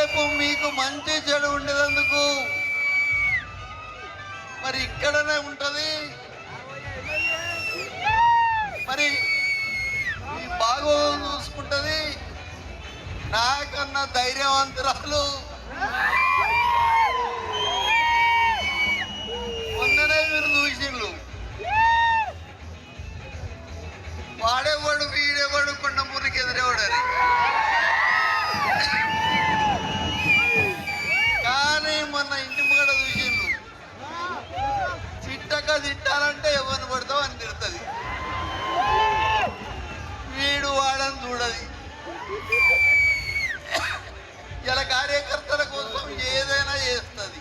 రేపు మీకు మంచి చెడు ఉండేందుకు మరి ఇక్కడనే ఉంటది. మరి ఈ బాగోగులు చూసుకుంటది. నాకన్నా ధైర్యవంతురాలు మొన్ననే మీరు చూసిండ్రు. వాడేవాడు వీడేవాడు కొండ మురికి ఎదురేవాడని. కానీ మొన్న ఇంటి ముంగడ చూసిండ్రు. చిట్టక తిట్టాలంటే ఎవరిని పడతావు అని తిడుతుంది. వీడు వాడని చూడది. ఇలా కార్యకర్తల కోసం ఏదైనా చేస్తుంది.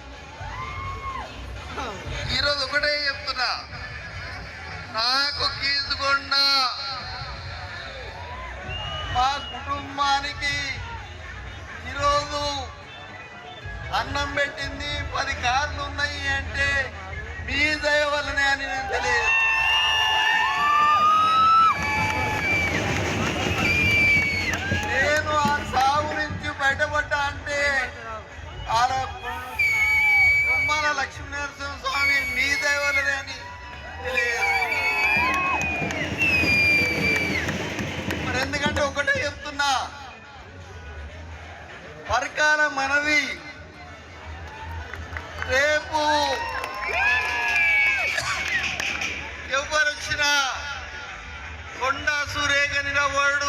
ఈరోజు ఒకటే చెప్తున్నా, నాకు కీసుకొండ మా కుటుంబానికి ఈరోజు అన్నం పెట్టింది 10 కార్లు ఉన్నాయి అంటే మీ దయ వల్లనే అని నేను తెలియదు. నేను ఆ సాగు నుంచి బయటపడ్డా అంటే కుమ్మాల లక్ష్మీనరసింహ స్వామి మీ దయ వల్లనే అని తెలియదు. మరి ఎందుకంటే ఒకటే చెప్తున్నా, వర్గాల మనవి రేపు ఎవరు వచ్చినా కొండా సురేఖ నిలబడు.